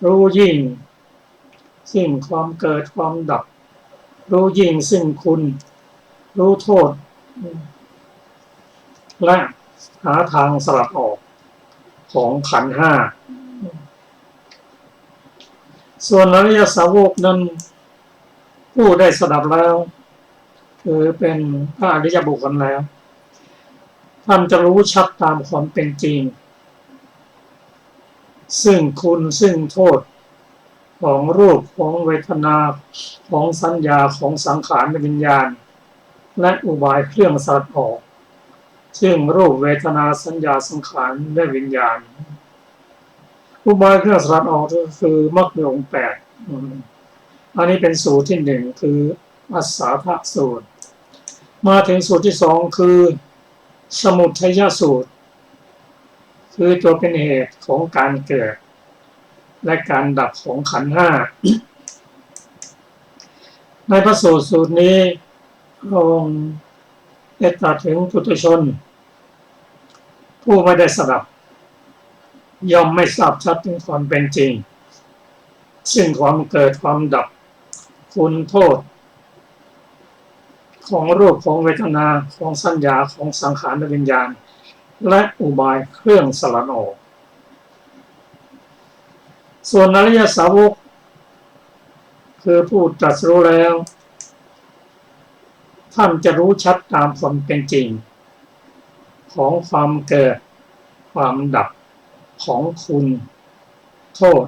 รู้ยิ่งซึ่งความเกิดความดับรู้ยิ่งซึ่งคุณรู้โทษและหาทางสลัดออกของขันธ์ห้าส่วนอริยสาวกนั้นผู้ได้สดับแล้วคือเป็นพระอริยบุคคลแล้วท่านจะรู้ชัดตามความเป็นจริงซึ่งคุณซึ่งโทษของรูปของเวทนาของสัญญาของสังขารวิญญาณและอุบายเครื่องสลัดออกซึ่งรูปเวทนาสัญญาสังขารและวิญญาณอุบายเครื่องสลัดออกก็คือมรรคมีองค์แปดอันนี้เป็นสูตรที่หนึ่งคืออัสสาทะสูตรมาถึงสูตรที่สองคือสมุทัยสูตรคือตัวเป็นเหตุของการเกิดและการดับของขันธ์ห้าในพระสูตรนี้องค์ได้ตรัสถึงปุถุชนผู้ไม่ได้สดับย่อมไม่ทราบชัดถึงความเป็นจริงซึ่งความเกิดความดับคุณโทษของรูปของเวทนาของสัญญาของสังขารและวิญญาณและอุบายเครื่องสลัดออกส่วนอริยสาวกคือผู้ตรัสรู้แล้วท่านจะรู้ชัดตามความเป็นจริงของความเกิดความดับของคุณโทษ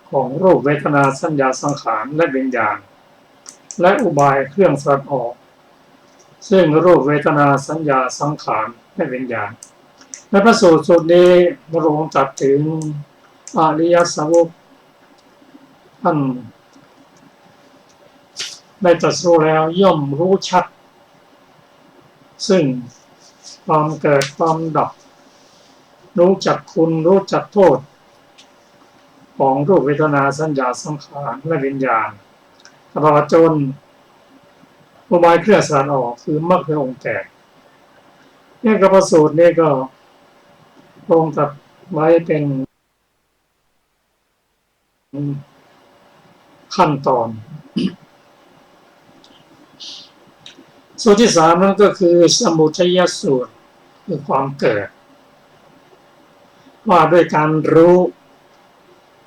ของรูปเวทนาสัญญาสังขารและวิญญาณและอุบายเครื่องสลัดออกซึ่งรูปเวทนาสัญญาสังขารและวิญญาณในพระสูตรนี้พระองค์ตรัสถึงอริยสาวกท่านได้ตรัสรู้แล้วย่อมรู้ชัดซึ่งความเกิดความดับรู้จักคุณรู้จักโทษของรูปเวทนาสัญญาสังขารและวิญญาณตลอดจนอุบายเครื่องสลัดออกคือมรรคองค์แปดเนี่ยกับพระสูตรนี้ก็องค์ตรัสไว้เป็นขั้นตอนสูตรที่สามนั่นก็คือสมุทัยสูตรคือความเกิดว่าด้วยการรู้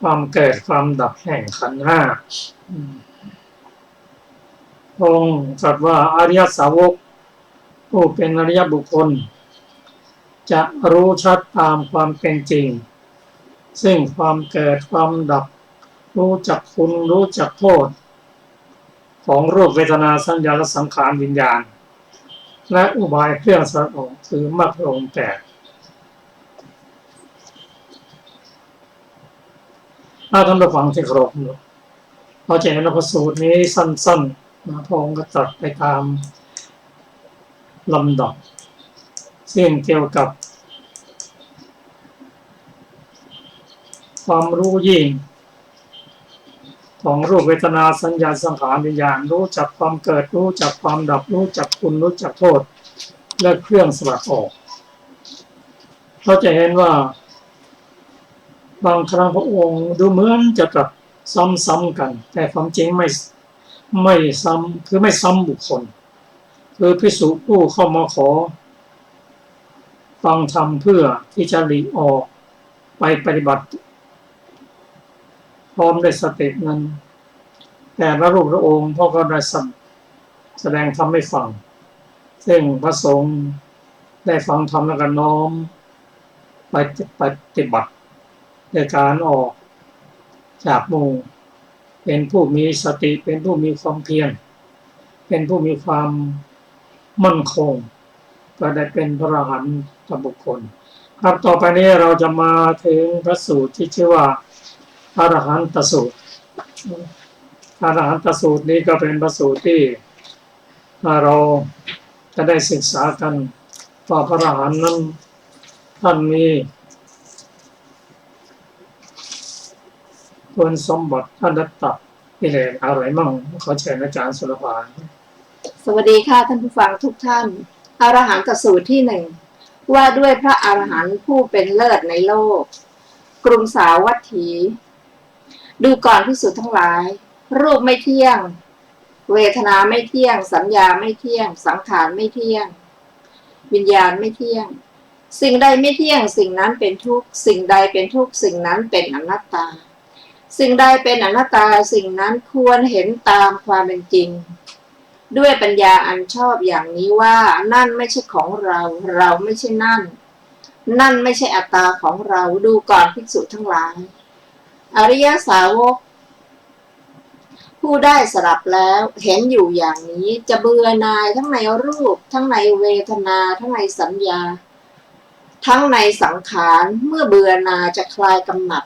ความเกิดความดับแห่งขันธ์ห้าองค์ตรัสว่าอริยสาวกผู้เป็นอริยบุคคลจะรู้ชัดตามความเป็นจริงซึ่งความเกิดความดับรู้จักคุณรู้จักโทษของรูปเวทนาสัญญาและสังขารวิญญาณและอุบายเครื่องสลัดออกคือมรรคองค์แปดท่านผู้ฟังที่เคารพเราจะเห็นพระสูตรนี้สั้นๆพระองค์ก็ตรัสไปตามลำดับซึ่งเกี่ยวกับความรู้ยิ่งของรูปเวทนาสัญญาสังขารวิญญาณรู้จักความเกิดรู้จักความดับรู้จักคุณรู้จักโทษและเครื่องสลัดออกเราจะเห็นว่าบางครั้งพระองค์ดูเหมือนจะตรัสซ้ำๆกันแต่ความจริงไม่ซ้ำคือไม่ซ้ำบุคคลคือภิกษุผู้เข้ามาขอฟังธรรมเพื่อที่จะหลีกออกไปปฏิบัติพร้อมด้วยสตินั้นแต่พระรูปพระองค์พ่อก็ได้แสดงธรรมให้ฟังซึ่งพระสงฆ์ได้ฟังธรรมแล้วก็น้อมไปปฏิบัติในการออกจากหมู่เป็นผู้มีสติเป็นผู้มีความเพียรเป็นผู้มีความมั่นคงก็ได้เป็นพระอรหันตบุคคลครับต่อไปนี้เราจะมาถึงพระสูตรที่ชื่อว่าอรหันตสูตรอรหันตสูตรนี้ก็เป็นพระสูตรที่เราจะได้ศึกษากันว่าพระอรหันต์นั้นท่านมีคุณสมบัติท่านได้ตัดกิเลสอะไรมั่งขอเชิญอาจารย์สุรภาสวัสดีค่ะท่านผู้ฟังทุกท่านอรหันตสูตรที่หนึ่งว่าด้วยพระอรหันต์ผู้เป็นเลิศในโลก กรุงสาวัตถี ดูก่อนภิกษุทั้งหลาย รูปไม่เที่ยงเวทนาไม่เที่ยงสัญญาไม่เที่ยงสังขารไม่เที่ยงวิญญาณไม่เที่ยงสิ่งใดไม่เที่ยงสิ่งนั้นเป็นทุกข์สิ่งใดเป็นทุกข์สิ่งนั้นเป็นอนัตตาสิ่งใดเป็นอนัตตาสิ่งนั้นควรเห็นตามความเป็นจริงด้วยปัญญาอันชอบอย่างนี้ว่านั่นไม่ใช่ของเราเราไม่ใช่นั่นไม่ใช่อัตตาของเราดูก่อนภิกษุทั้งหลายอริยสาวกผู้ได้สดับแล้วเห็นอยู่อย่างนี้จะเบื่อหน่ายทั้งในรูปทั้งในเวทนาทั้งในสัญญาทั้งในสังขารเมื่อเบื่อหน่ายจะคลายกำหนัด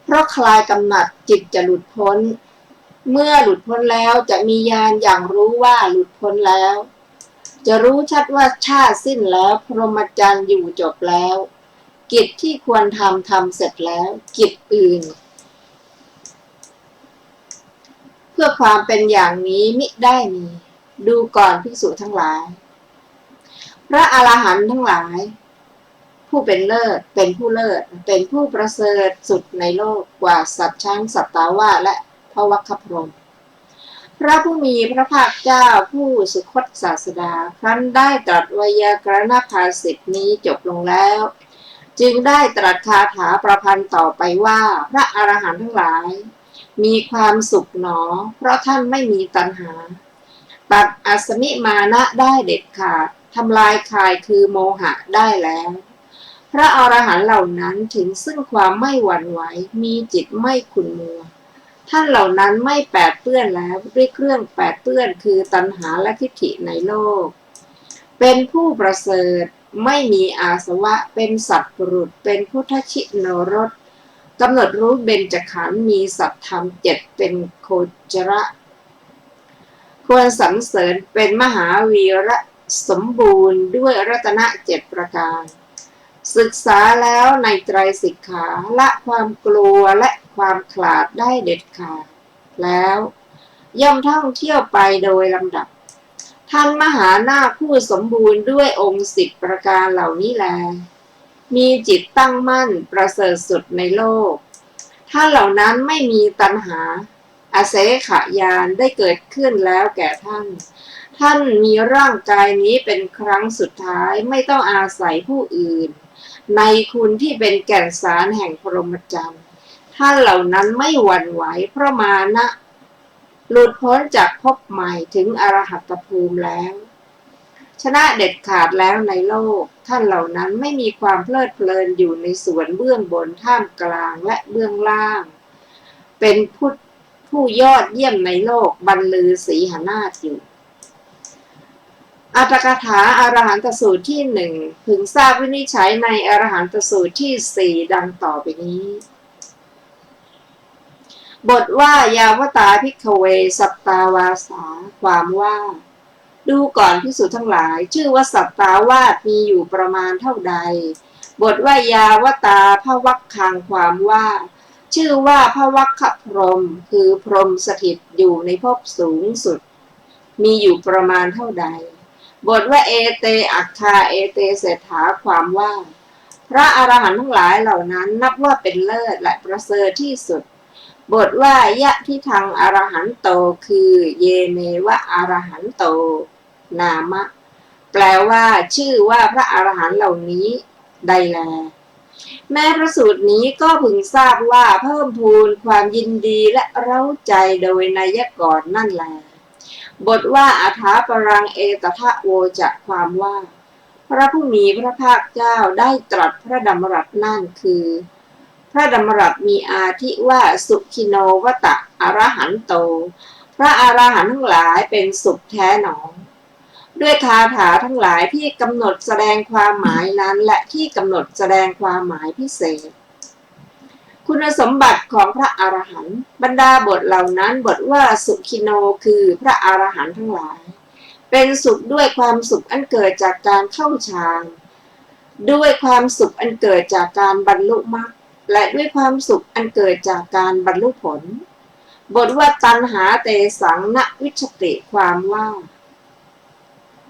เพราะคลายกำหนัดจิตจะหลุดพ้นเมื่อหลุดพ้นแล้วจะมีญาณอย่างรู้ว่าหลุดพ้นแล้วจะรู้ชัดว่าชาติสิ้นแล้วพรหมจรรย์อยู่จบแล้วกิจที่ควรทำเสร็จแล้วกิจอื่นเพื่อความเป็นอย่างนี้มิได้มีดูก่อนภิกษุทั้งหลายพระอรหันต์ทั้งหลายผู้เป็นเลิศเป็นผู้เลิศเป็นผู้ประเสริฐสุดในโลกกว่าสัตว์ชั้นสัตตาวาสและภวัคคพรหมพระผู้มีพระภาคเจ้าผู้สุคตศาสดาครั้นได้ตรัสไวยากรณภาสิทธินี้จบลงแล้วจึงได้ตรัสคาถาประพันธ์ต่อไปว่าพระอรหันต์ทั้งหลายมีความสุขหนอเพราะท่านไม่มีตัณหาตัดอสมิมานะได้เด็ดขาดทำลายคายคือโมหะได้แล้วพระอรหันต์เหล่านั้นถึงซึ่งความไม่หวั่นไหวมีจิตไม่ขุ่นมัวท่านเหล่านั้นไม่แปดเปื้อนแล้วด้วยเครื่องแปดเปื้อนคือตัณหาและทิฏฐิในโลกเป็นผู้ประเสริฐไม่มีอาสวะเป็นสัตว์บุรุษเป็นพุทธชิโนรสกำหนดรู้เบญจขันธ์มีสัตธรรมเจ็ดเป็นโคจระควรสรรเสริญเป็นมหาวีระสมบูรณ์ด้วยรัตนะเจ็ดประการศึกษาแล้วในไตรสิกขาละความกลัวและความขลาดได้เด็ดขาดแล้วย่อมท่องเที่ยวไปโดยลำดับท่านมหานาคผู้สมบูรณ์ด้วยองค์10ประการเหล่านี้แลมีจิตตั้งมั่นประเสริฐสุดในโลกท่านเหล่านั้นไม่มีตัณหาอาเสขญาณได้เกิดขึ้นแล้วแก่ท่านมีร่างกายนี้เป็นครั้งสุดท้ายไม่ต้องอาศัยผู้อื่นในคุณที่เป็นแก่นสารแห่งพรหมจรรย์ท่านเหล่านั้นไม่หวั่นไหวเพราะมานะหลุดพ้นจากภพใหม่ถึงอรหัตภูมิแล้วชนะเด็ดขาดแล้วในโลกท่านเหล่านั้นไม่มีความเพลิดเพลินอยู่ในส่วนเบื้องบนท่ามกลางและเบื้องล่างเป็นผู้ยอดเยี่ยมในโลกบรรลือสีหนาฏอยู่อัตถกถาอรหันตสูตรที่หนึ่งพึงทราบวินิจฉัยในอรหันตสูตรที่สี่ดังต่อไปนี้บทว่ายาวตาภิกขเวสัตตาวาสาความว่าดูก่อนภิกษุทั้งหลายชื่อว่าสัตตาวาสมีอยู่ประมาณเท่าใดบทว่ายาวตาภวัคคังความว่าชื่อว่าภวัคคพรหมคือพรหมสถิตอยู่ในภพสูงสุดมีอยู่ประมาณเท่าใดบทว่าเอเตอัคคาเอเตเศรษฐาความว่าพระอรหันต์ทั้งหลายเหล่านั้นนับว่าเป็นเลิศและประเสริฐที่สุดบทว่ายะทิทังอรหันโตคือเยเมวะอรหันโตนามะแปลว่าชื่อว่าพระอรหันต์เหล่านี้ใดแลแม้พระสูตรนี้ก็พึงทราบว่าเพิ่มพูนความยินดีและเร้าใจโดยนัยก่อนนั่นแลบทว่าอาถาปรังเอตทะโวจะความว่าพระผู้มีพระภาคเจ้าได้ตรัสพระดำรัสนั่นคือพระดำรัสมีอาทิว่าสุขิโนวตะอรหันโตพระอรหันต์ทั้งหลายเป็นสุขแท้หนอด้วยคาถาทั้งหลายที่กำหนดแสดงความหมายนั้นและที่กำหนดแสดงความหมายพิเศษคุณสมบัติของพระอรหันต์บรรดาบทเหล่านั้นบทว่าสุขิโนคือพระอรหันต์ทั้งหลายเป็นสุขด้วยความสุขอันเกิดจากการเข้าฌานด้วยความสุขอันเกิดจากการบรรลุมรรคและด้วยความสุขอันเกิดจากการบรรลุผลบทว่าตัณหาเตสังนวิชติความว่า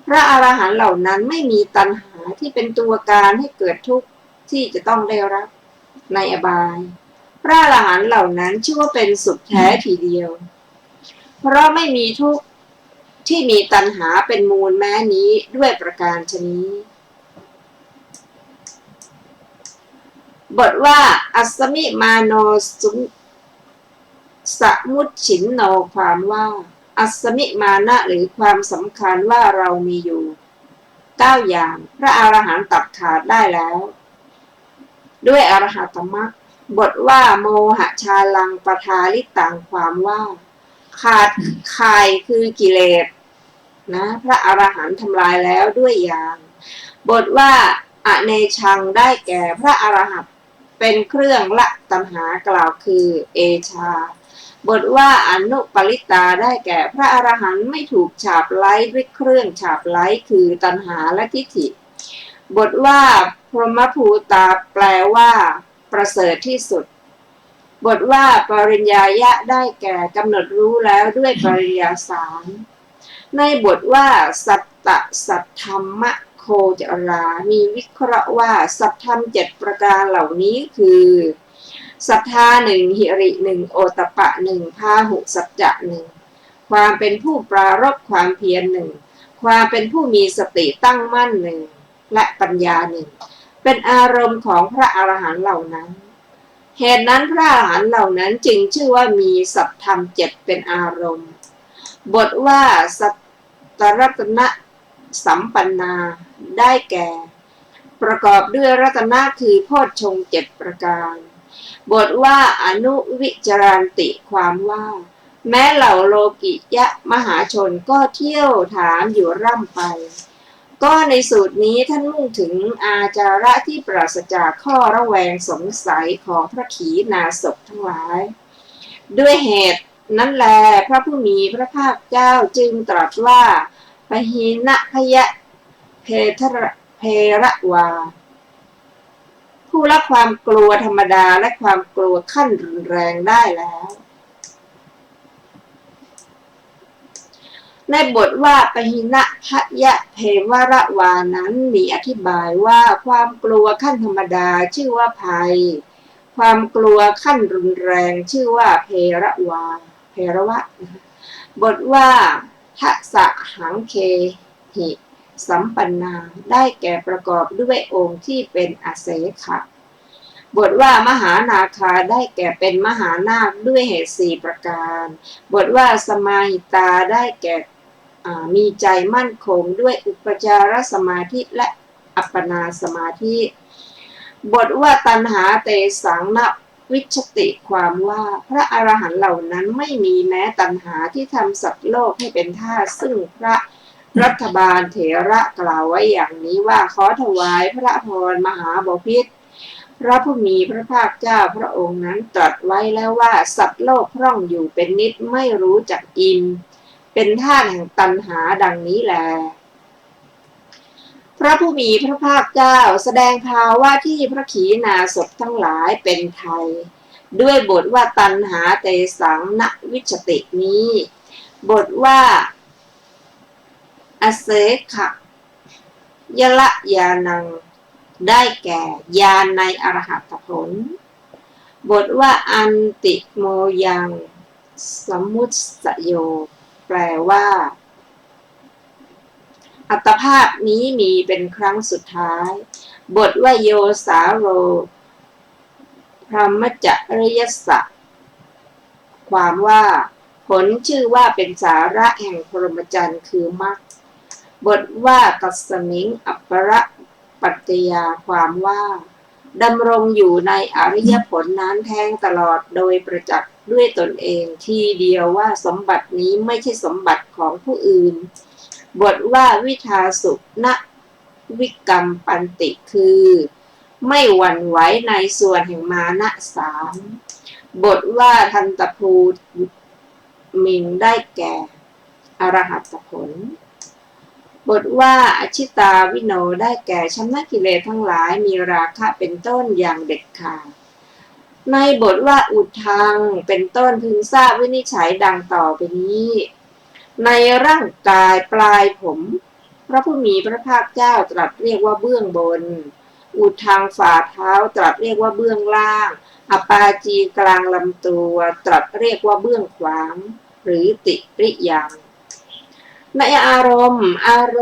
พระอรหันต์เหล่านั้นไม่มีตัณหาที่เป็นตัวการให้เกิดทุกข์ ที่จะต้องได้รับในอบายพระอรหันต์เหล่านั้นชื่อว่าเป็นสุขแท้ทีเดียวเพราะไม่มีทุกข์ที่มีตัณหาเป็นมูลแม้นี้ด้วยประการฉะนี้บทว่าอัสสมิมาโนสุสมุตฉินโนความว่าอัสสมิมานะหรือความสำคัญว่าเรามีอยู่9อย่างพระอรหันต์ตัดขาดได้แล้วด้วยอรหัตมรรคบทว่าโมหะชาลังปทาลิตังความว่าขาดข่ายคือกิเลสนะพระอรหันต์ทำลายแล้วด้วยญาณบทว่าอเนชังได้แก่พระอรหันต์เป็นเครื่องละตัณหากล่าวคือเอชาบทว่าอนุปริตาได้แก่พระอรหันต์ไม่ถูกฉาบไล้ด้วยเครื่องฉาบไล้คือตัณหาและทิฏฐิบทว่าพรหมภูตาแปลว่าประเสริฐที่สุดบทว่าปริญญายะได้แก่กำหนดรู้แล้วด้วยปริญญาสามในบทว่าสัตตะสัทธรรมะโคจรามีวิเคราะห์ว่าสัทธรรม7ประการเหล่านี้คือศรัทธา1หิริ1โอตตัปปะ1พาหุสัจจะ1ความเป็นผู้ปรารภความเพียร1ความเป็นผู้มีสติตั้งมั่น1และปัญญา1เป็นอารมณ์ของพระอรหันต์เหล่านั้นเหตุนั้นพระอรหันต์เหล่านั้นจึงชื่อว่ามีสัทธรรม7เป็นอารมณ์บทว่าสัตตรัตนะสัมปันนาได้แก่ประกอบด้วยรัตนะคือโพชฌงค์7ประการบทว่าอนุวิจารันติความว่าแม้เหล่าโลกิยะมหาชนก็เที่ยวถามอยู่ร่ำไปก็ในสูตรนี้ท่านมุ่งถึงอาจาระที่ปราศจากข้อระแวงสงสัยของพระขีณาสพทั้งหลายด้วยเหตุนั้นแลพระผู้มีพระภาคเจ้าจึงตรัสว่าปหินะพยะเพระวาผู้ละความกลัวธรรมดาและความกลัวขั้นรุนแรงได้แล้วในบทว่าปหินะพยะเพวระวานั้นมีอธิบายว่าความกลัวขั้นธรรมดาชื่อว่าภัยความกลัวขั้นรุนแรงชื่อว่าเพระวาเพระวะบทว่าทัสสะหังเคหิสัมปันนาได้แก่ประกอบด้วยองค์ที่เป็นอเสขะบทว่ามหานาคาได้แก่เป็นมหานาคด้วยเหตุ4ประการบทว่าสมาหิตาได้แก่มีใจมั่นคงด้วยอุปจารสมาธิและอัปปนาสมาธิบทว่าตัณหาเตสังนวิชติความว่าพระอรหันต์เหล่านั้นไม่มีแม้ตัณหาที่ทำสัตว์โลกให้เป็นทาสซึ่งพระรัฐบาลเถระกล่าวไว้อย่างนี้ว่าขอถวายพระพรมหาบพิตรพระผู้มีพระภาคเจ้าพระองค์นั้นตรัสไว้แล้วว่าสัตว์โลกพร่องอยู่เป็นนิดไม่รู้จักอิ่มเป็นทาสแห่งตัณหาดังนี้แลพระผู้มีพระภาคเจ้าแสดงภาวะที่พระขีณาสพทั้งหลายเป็นไทยด้วยบทว่าตัณหาเตสังนวิชตินี้บทว่าอเสขะยะละยานังได้แก่ญาณในอรหัตผลบทว่าอันติโมยังสมุตสโยแปลว่าอัตภาพนี้มีเป็นครั้งสุดท้ายบทว่าโยสาโรพรหมจริยสัจความว่าผลชื่อว่าเป็นสาระแห่งพรหมจรรย์คือมรรคบทว่าตัสมิงอัปปรปัตตยาความว่าดำรงอยู่ในอริยผลนั้นแทงตลอดโดยประจักษ์ด้วยตนเองทีเดียวว่าสมบัตินี้ไม่ใช่สมบัติของผู้อื่นบทว่าวิทาสุนวิกรรมปันติคือไม่หวั่นไหวในส่วนแห่งมานะสามบทว่าทันตภูมิงได้แก่อรหัตผลบทว่าอชิตาวิโนได้แก่ชำระกิเลสทั้งหลายมีราคะเป็นต้นอย่างเด็ดขาดในบทว่าอุทังเป็นต้นพึงทราบวินิจฉัยดังต่อไปนี้ในร่างกายปลายผมพระผู้มีพระภาคเจ้าตรัสเรียกว่าเบื้องบน อุดทางฝ่าเท้าตรัสเรียกว่าเบื้องล่างอปาจีกลางลำตัวตรัสเรียกว่าเบื้องขวางหรือติริยังในอาร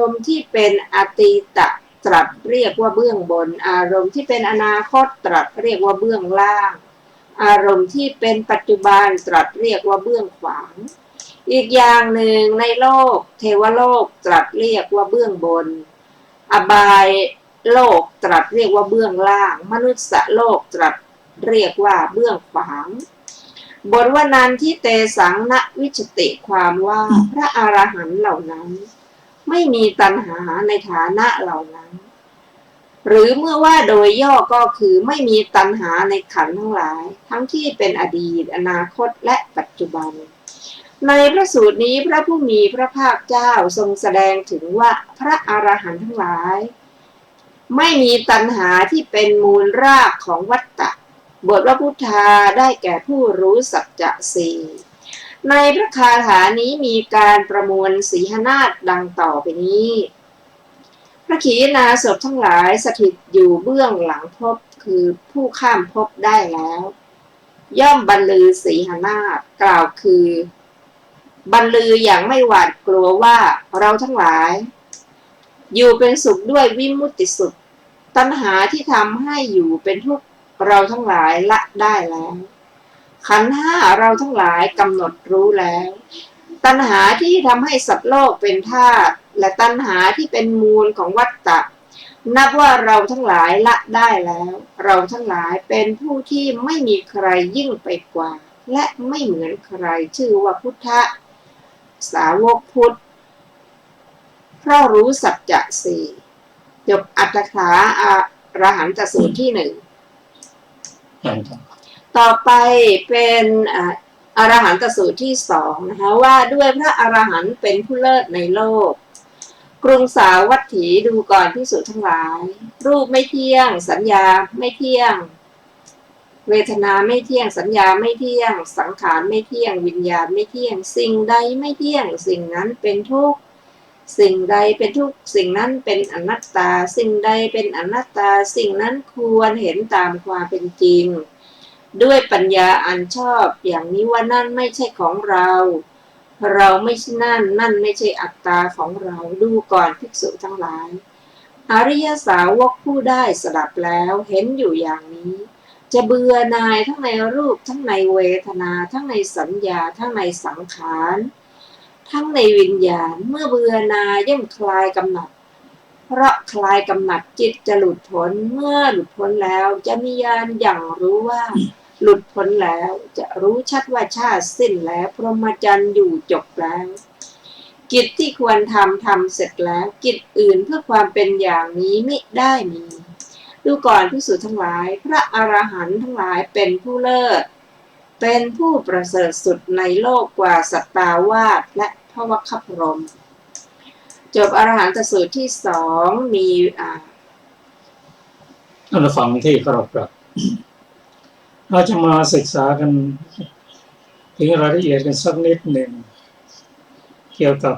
มณ์ที่เป็นอตีตะตรัสเรียกว่าเบื้องบนอารมณ์ที่เป็นอนาคตตรัสเรียกว่าเบื้องล่างอารมณ์ที่เป็นปัจจุบันตรัสเรียกว่าเบื้องขวางอีกอย่างหนึ่งในโลกเทวโลกตรัสเรียกว่าเบื้องบนอบายโลกตรัสเรียกว่าเบื้องล่างมนุษย์โลกตรัสเรียกว่าเบื้องขวางบทว่านันทิเตสังณวิชติความว่าพระอรหันต์เหล่านั้นไม่มีตัณหาในฐานะเหล่านั้นหรือเมื่อว่าโดยย่อก็คือไม่มีตัณหาในขันธ์ทั้งหลายทั้งที่เป็นอดีตอนาคตและปัจจุบันในพระสูตรนี้พระผู้มีพระภาคเจ้าทรงแสดงถึงว่าพระอรหันต์ทั้งหลายไม่มีตัณหาที่เป็นมูลรากของวัฏฏะบทว่าพุทธาได้แก่ผู้รู้สัจจะสี่ในพระคาถานี้มีการประมวลสีหนาฏดังต่อไปนี้พระขีณาสพทั้งหลายสถิตอยู่เบื้องหลังภพคือผู้ข้ามภพได้แล้วย่อมบรรลือสีหนาฏกล่าวคือบรรลืออย่างไม่หวาดกลัวว่าเราทั้งหลายอยู่เป็นสุขด้วยวิมุตติสุขตัณหาที่ทำให้อยู่เป็นทุกข์เราทั้งหลายละได้แล้วขันธ์ห้าเราทั้งหลายกำหนดรู้แล้วตัณหาที่ทำให้สัตว์โลกเป็นทาสและตัณหาที่เป็นมูลของวัฏฏะนับว่าเราทั้งหลายละได้แล้วเราทั้งหลายเป็นผู้ที่ไม่มีใครยิ่งไปกว่าและไม่เหมือนใครชื่อว่าพุทธสาวกพุทธเพราะรู้สัจจะสี่จบอัตถกถาอรหันตสูตรที่หนึ่งต่อไปเป็นอรหันตสูตรที่สองนะคะว่าด้วยพระอรหันต์เป็นผู้เลิศในโลกกรุงสาวัตถีดูก่อนภิกษุทั้งหลายรูปไม่เที่ยงสัญญาไม่เที่ยงเวทนาไม่เที่ยงสัญญาไม่เที่ยงสังขารไม่เที่ยงวิญญาณไม่เที่ยงสิ่งใดไม่เที่ยงสิ่งนั้นเป็นทุกข์สิ่งใดเป็นทุกข์สิ่งนั้นเป็นอนัตตาสิ่งใดเป็นอนัตตาสิ่งนั้นควรเห็นตามความเป็นจริงด้วยปัญญาอันชอบอย่างนี้ว่านั่นไม่ใช่ของเราเราไม่ใช่นั่นไม่ใช่อัตตาของเราดูก่อนภิกษุทั้งหลายอริยสาวกผู้ได้สดับแล้วเห็นอยู่อย่างนี้จะเบื่อหน่ายทั้งในรูปทั้งในเวทนาทั้งในสัญญาทั้งในสังขารทั้งในวิญญาณเมื่อเบื่อหน่ายย่อมคลายกำหนัดเพราะคลายกำหนัดจิตจะหลุดพ้นเมื่อหลุดพ้นแล้วจะมีญาณอย่างรู้ว่าหลุดพ้นแล้วจะรู้ชัดว่าชาติสิ้นแล้วพรหมจรรย์อยู่จบแล้วกิจที่ควรทำเสร็จแล้วกิจอื่นเพื่อความเป็นอย่างนี้มิได้มีดูก่อนภิกษุทั้งหลายพระอรหันต์ทั้งหลายเป็นผู้เลิศเป็นผู้ประเสริฐสุดในโลกกว่าสัตตาวาสและพระวัคคพรหมจบอรหันตสูตรที่สองมีท่านฟังที่เคารพครับเราจะมาศึกษากันถึงรายละเอียดกันสักนิดหนึ่งเกี่ยวกับ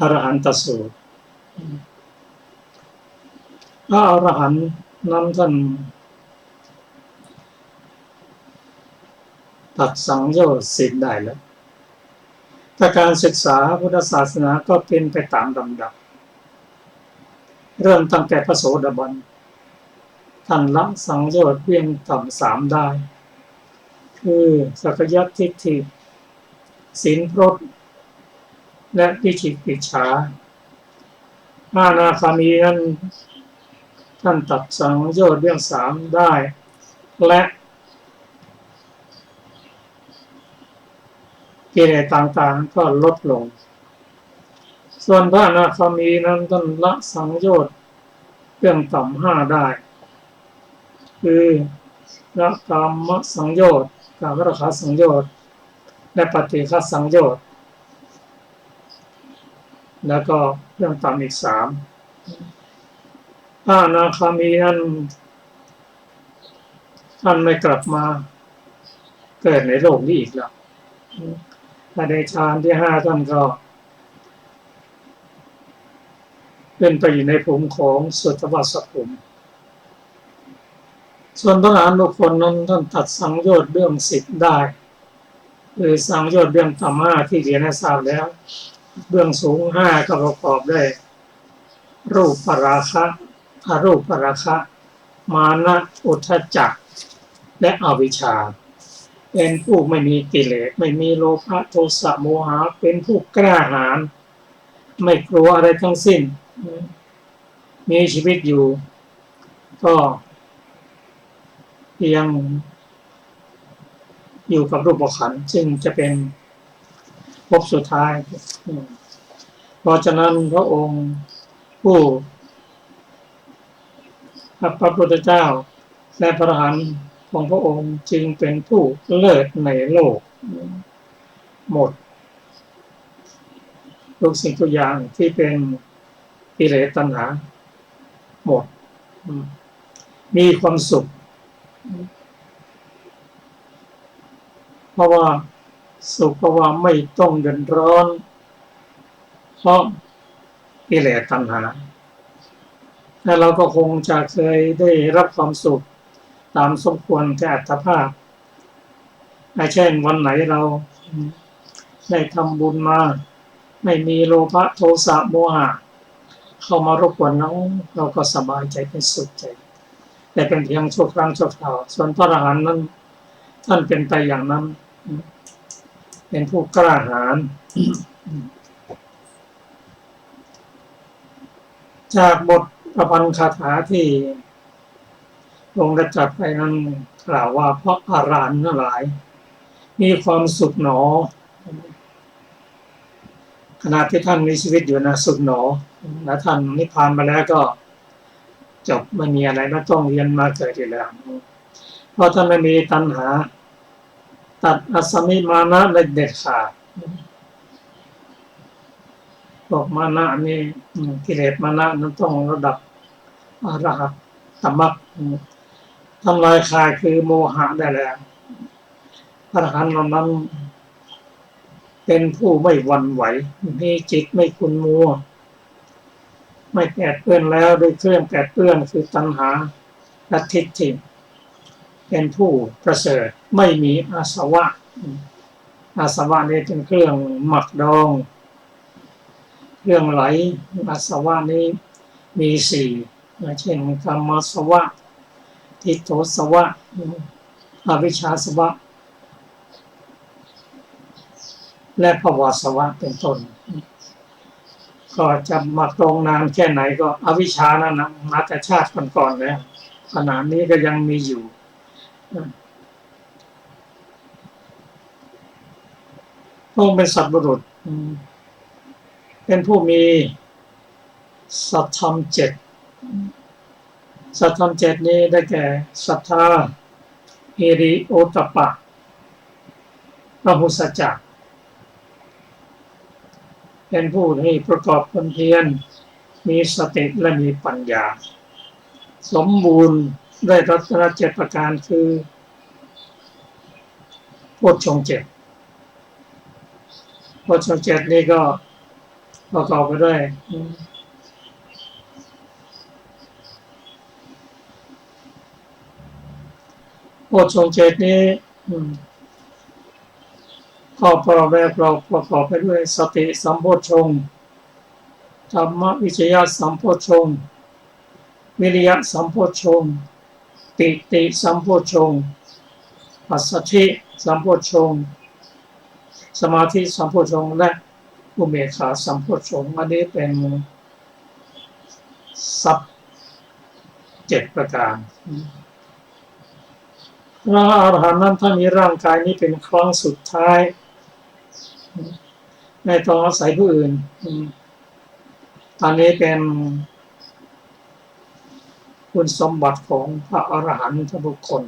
อรหันตสูตรพระอรหันต์นั้นท่านตัดสังโยชน์สิ้นได้แล้วถ้าการศึกษาพุทธศาสนาก็เป็นไปตามลำดับเริ่มตั้งแต่พระโสดาบันท่านละสังโยชน์เพียงต่ำสามได้คือสักยทิฏฐิศีลพรตและวิจิกิจฉาอนาคามีนั้นท่านตัดสังโยชน์เรื่องสามได้และกิเลสต่างๆก็ลดลงส่วนพระอนาคามีนั้นท่านละสังโยชน์เรื่องต่ำห้าได้คือละกามสังโยชน์กามราคะสังโยชน์และปฏิฆะสังโยชน์แล้วก็เรื่องต่ำอีกสามพระอนาคามีนั้นท่านไม่กลับมาเกิดในโลกนี้อีกแล้วในฌานที่ห้าท่านก็ เป็นไปอยู่ในภูมิของสุตวัสสภูมิส่วนพระอรหันต์บุคคลนั้นท่านตัดสังโยชน์เรื่อง10ได้คือสังโยชน์เรื่องต่ำ5ที่เรียนให้ทราบแล้วเบื้องสูง5ก็ประกอบด้วยรูปปราคะอรูปปราคะมานะอุทธัจจะและอวิชชาเป็นผู้ไม่มีกิเลสไม่มีโลภะโทสะโมหะเป็นผู้กล้าหาญไม่กลัวอะไรทั้งสิ้นมีชีวิตอยู่ก็ยังอยู่กับรูปขันธ์ซึ่งจะเป็นภพสุดท้ายเพราะฉะนั้นพระองค์ผู้พระพุทธเจ้าและพระอรหันต์ของพระองค์จึงเป็นผู้เลิศในโลกหมดทุกสิ่งทุกอย่างที่เป็นกิเลสตัณหาหมดมีความสุขเพราะว่าสุขเพราะว่าไม่ต้องเดือดร้อนเพราะกิเลสตัณหาและเราก็คงจะเคยได้รับความสุขตามสมควรแก่อัตภาพเช่นวันไหนเราได้ทำบุญมาไม่มีโลภะโทสะโมหะเข้ามารบกวนเราก็สบายใจเป็นสุขใจแต่เป็นเพียงชั่วครั้งชั่วคราวส่วนพระอรหันต์นั้นท่านเป็นไปอย่างนั้นเป็นผู้กล้าหาญจากบทประพันธ์คาถาที่องค์ได้ตรัสไปนั้นกล่าวว่าเพราะอรหันต์ทั้งหลายมีความสุขหนอขณะที่ท่านมีชีวิตอยู่นะสุขหนอและท่านนิพพานมาแล้วก็จบไม่มีอะไรไม่ต้องเรียนมาเกิดอีกแล้วเพราะท่านไม่มีตัณหาตัดอสมิมานะได้เด็ดขาดบอกมานะนี่กิเลสมานะนั้นต้องระดับอรหัตตมรรคทำลายคลายคือโมหะได้แล้วพระอรหันต์นั้นเป็นผู้ไม่หวั่นไหวมีจิตไม่ขุ่นมัวไม่แปดเปื้อนแล้วด้วยเครื่องแปดเปื้อนคือตัณหาและทิฏฐิเป็นผู้ประเสริฐไม่มีอาสวะอาสวะนี้เป็นเครื่องหมักดองเครื่องไหลอาสวะนี้มี4เช่นกามสวะทิฏฐิสวะอวิชชาสวะและภวสวะเป็นต้นก็จะหมักดองนานแค่ไหนก็อวิชชานั่นนะมาแต่ชาติก่อนๆแล้วขณะนี้ก็ยังมีอยู่พระองค์เป็นสัตว์บุรุษเป็นผู้มีสัทธรรม7สัทธรรม7นี้ได้แก่ศรัทธาหิริโอตตัปปะพหุสัจจะเป็นผู้ที่ประกอบความเพียรมีสติและมีปัญญาสมบูรณ์ได้รัตนะ7ประการคือโพชฌงค์7โพชฌงค์7นี่ก็ประกอบไปด้วยโพชฌงค์7นี้ข้อประกอบไปด้วยสติสัมโพชฌงค์ธรรมวิจยะสัมโพชฌงค์วิริยะสัมโพชฌงค์ปิติสัมโพชฌงค์ปัสสัทธิสัมโพชฌงค์สมาธิสัมโพชฌงค์และอุเบกขาสัมโพชฌงค์อันนี้เป็นทรัพย์7ประการพระอรหันต์นั้นถ้ามีร่างกายนี้เป็นครั้งสุดท้ายไม่ต้องอาศัยผู้อื่นตอนนี้เป็นคุณสมบัติของพระอรหันต์ทุกคน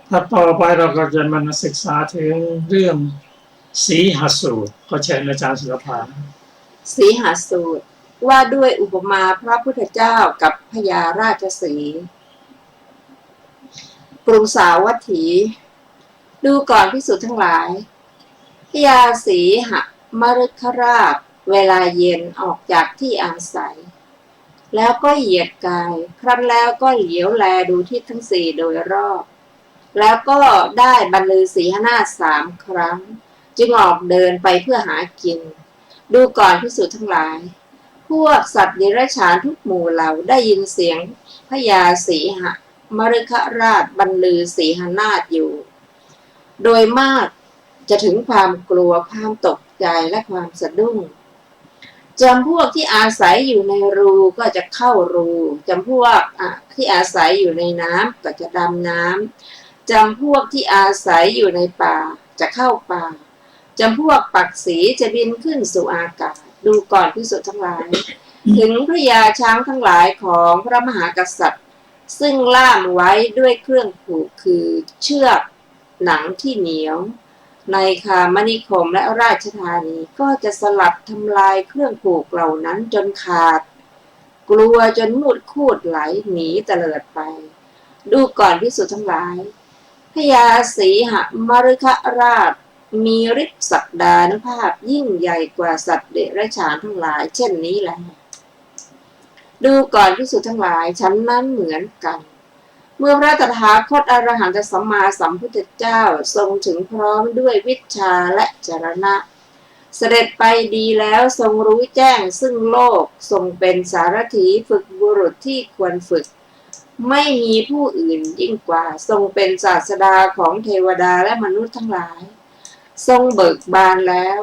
ถ้าต่อไปเราก็จะมาศึกษาถึงเรื่องสีหสูตรก็เชิญอาจารย์ศิลปาสีหสูตรว่าด้วยอุปมาพระพุทธเจ้ากับพญาราชสีห์กรุงสาวัตถี ดูก่อนภิกษุทั้งหลายพญาสีหมฤคราชเวลาเย็นออกจากที่อาศัยแล้วก็เหยียดกายครั้นแล้วก็เหลียวแลดูทิศทั้งสี่โดยรอบแล้วก็ได้บรรลือสีหนาฏ3 ครั้งจึงออกเดินไปเพื่อหากินดูก่อนภิกษุทั้งหลายพวกสัตว์เดรัจฉานทุกหมู่เหล่าได้ยินเสียงพญาสีหมฤคราชบรรลือสีหนาฏอยู่โดยมากจะถึงความกลัวความตกใจและความสะดุ้งจำพวกที่อาศัยอยู่ในรูก็จะเข้ารูจำพวกที่อาศัยอยู่ในน้ำก็จะดำน้ำจำพวกที่อาศัยอยู่ในป่าจะเข้าป่าจำพวกปักษีจะบินขึ้นสู่อากาศดูก่อนภิกษุทั้งหลายถึงพระยาช้างทั้งหลายของพระมหากษัตริย์ซึ่งล่ามไว้ด้วยเครื่องผูกคือเชือกหนังที่เหนียวในคามนิคมและราชธานีก็จะสลัดทำลายเครื่องผูกเหล่านั้นจนขาดกลัวจนมุดคูดไหลหนีเตลิดไปดูก่อนภิกษุทั้งหลายพญาสีหมฤคราชมีฤทธิ์ศักดานุภาพยิ่งใหญ่กว่าสัตว์เดรัจฉานทั้งหลายเช่นนี้แหละดูก่อนภิกษุทั้งหลายฉันนั้นเหมือนกันเมื่อพระตถาคตอรหันตสัมมาสัมพุทธเจ้าทรงถึงพร้อมด้วยวิชชาและจรณะเสด็จไปดีแล้วทรงรู้แจ้งซึ่งโลกทรงเป็นสารถีฝึกบุรุษที่ควรฝึกไม่มีผู้อื่นยิ่งกว่าทรงเป็นศาสดาของเทวดาและมนุษย์ทั้งหลายทรงเบิกบานแล้ว